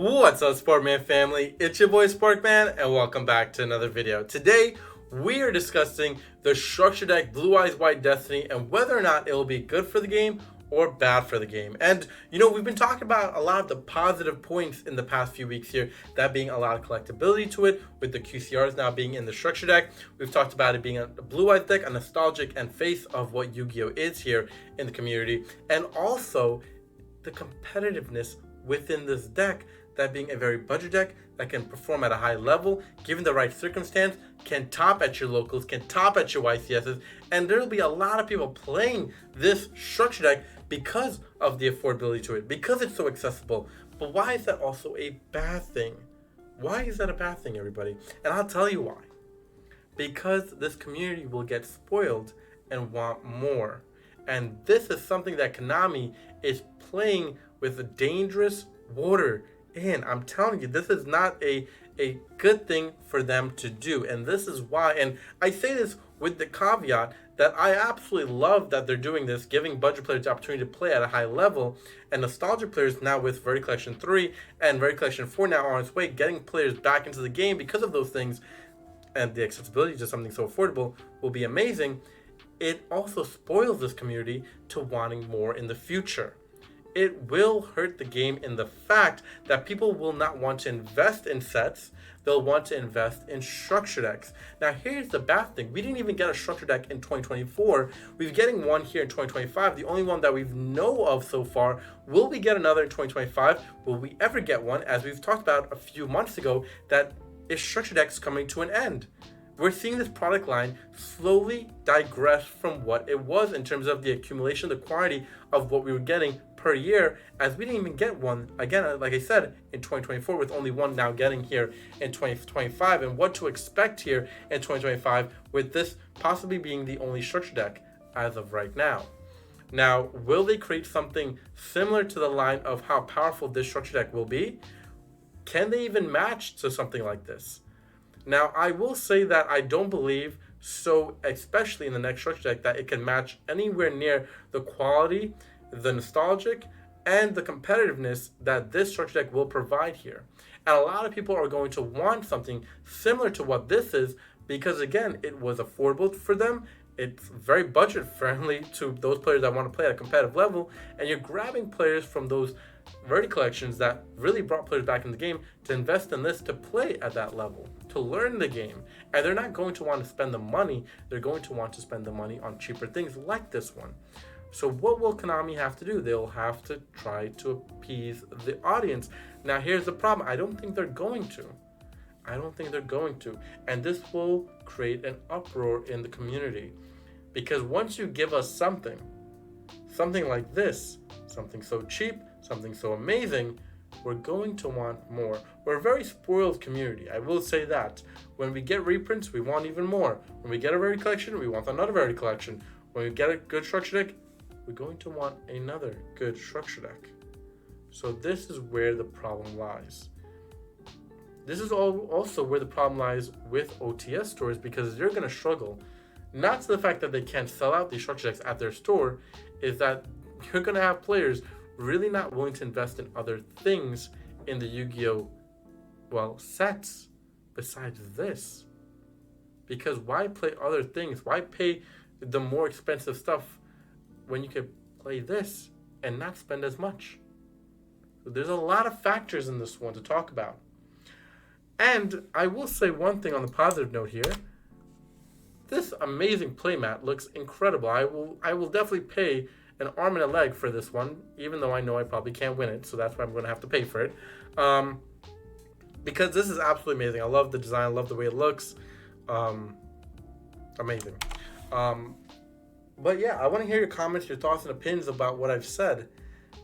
What's up, Sportman family? It's your boy Sparkman, and welcome back to another video. Today, we are discussing the structure deck Blue Eyes White Destiny and whether or not it will be good for the game or bad for the game. And we've been talking about a lot of the positive points in the past few weeks here, that being a lot of collectability to it, with the QCRs now being in the structure deck. We've talked about it being a Blue Eyes deck, a nostalgic and face of what Yu-Gi-Oh is here in the community, and also the competitiveness within this deck, that being a very budget deck that can perform at a high level, given the right circumstance, can top at your locals, can top at your YCSs, and there'll be a lot of people playing this structure deck because of the affordability to it, because it's so accessible. But why is that also a bad thing? Why is that a bad thing, everybody? And I'll tell you why. Because this community will get spoiled and want more. And this is something that Konami is playing with a dangerous water in. I'm telling you, this is not a good thing for them to do. And this is why, and I say this with the caveat that I absolutely love that they're doing this, giving budget players the opportunity to play at a high level, and nostalgia players now with Very Collection 3 and Very Collection 4 now on its way, getting players back into the game because of those things, and the accessibility to something so affordable will be amazing. It also spoils this community to wanting more in the future. It will hurt the game in the fact that people will not want to invest in sets. They'll want to invest in structure decks. Now, here's the bad thing. We didn't even get a structure deck in 2024. We're getting one here in 2025. The only one that we know of so far. Will we get another in 2025? Will we ever get one? As we've talked about a few months ago, that is structure decks coming to an end. We're seeing this product line slowly digress from what it was in terms of the accumulation, the quantity of what we were getting per year, as we didn't even get one, again, like I said, in 2024, with only one now getting here in 2025, and what to expect here in 2025 with this possibly being the only structure deck as of right now. Now, will they create something similar to the line of how powerful this structure deck will be? Can they even match to something like this? Now, I will say that I don't believe so, especially in the next structure deck, that it can match anywhere near the quality, the nostalgic, and the competitiveness that this structure deck will provide here. And a lot of people are going to want something similar to what this is because, again, it was affordable for them. It's very budget friendly to those players that want to play at a competitive level, and you're grabbing players from those Verdi collections that really brought players back in the game to invest in this, to play at that level, to learn the game. And they're not going to want to spend the money. They're going to want to spend the money on cheaper things like this one. So what will Konami have to do? They'll have to try to appease the audience. Now, here's the problem. I don't think they're going to. And this will create an uproar in the community. Because once you give us something like this, something so cheap, something so amazing, we're going to want more. We're a very spoiled community, I will say that. When we get reprints, we want even more. When we get a Rarity collection, we want another Rarity collection. When we get a good structure deck, we're going to want another good structure deck. So this is where the problem lies. This is also where the problem lies with OTS stores, because they're going to struggle. Not to the fact that they can't sell out these structure decks at their store, is that you're going to have players really not willing to invest in other things in the Yu-Gi-Oh! Sets besides this. Because why play other things? Why pay the more expensive stuff when you could play this and not spend as much? So there's a lot of factors in this one to talk about. And I will say one thing on the positive note here. This amazing playmat looks incredible. I will definitely pay an arm and a leg for this one, even though I know I probably can't win it, so that's why I'm going to have to pay for it. Because this is absolutely amazing. I love the design. I love the way it looks. Amazing. But yeah, I want to hear your comments, your thoughts, and opinions about what I've said,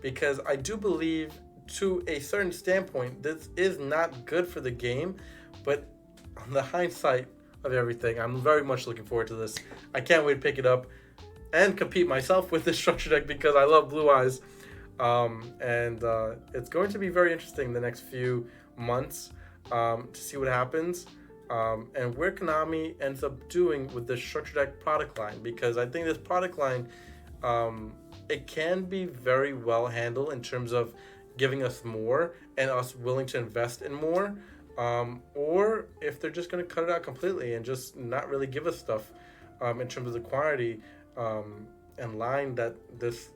because I do believe, to a certain standpoint, this is not good for the game, but on the hindsight of everything, I'm very much looking forward to this. I can't wait to pick it up and compete myself with this structure deck because I love Blue Eyes. And it's going to be very interesting the next few months to see what happens and where Konami ends up doing with this structure deck product line, because I think this product line, it can be very well handled in terms of giving us more and us willing to invest in more, or if they're just going to cut it out completely and just not really give us stuff in terms of the quantity and line that this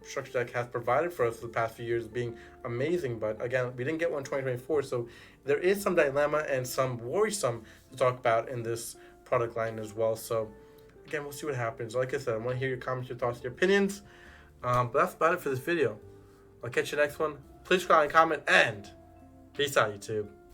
structure deck has provided for us for the past few years, being amazing. But again, we didn't get one in 2024, so there is some dilemma and some worrisome to talk about in this product line as well. So again, we'll see what happens. Like I said, I want to hear your comments, your thoughts, your opinions. But that's about it for this video. I'll catch you next one. Please subscribe and comment, and peace out, YouTube.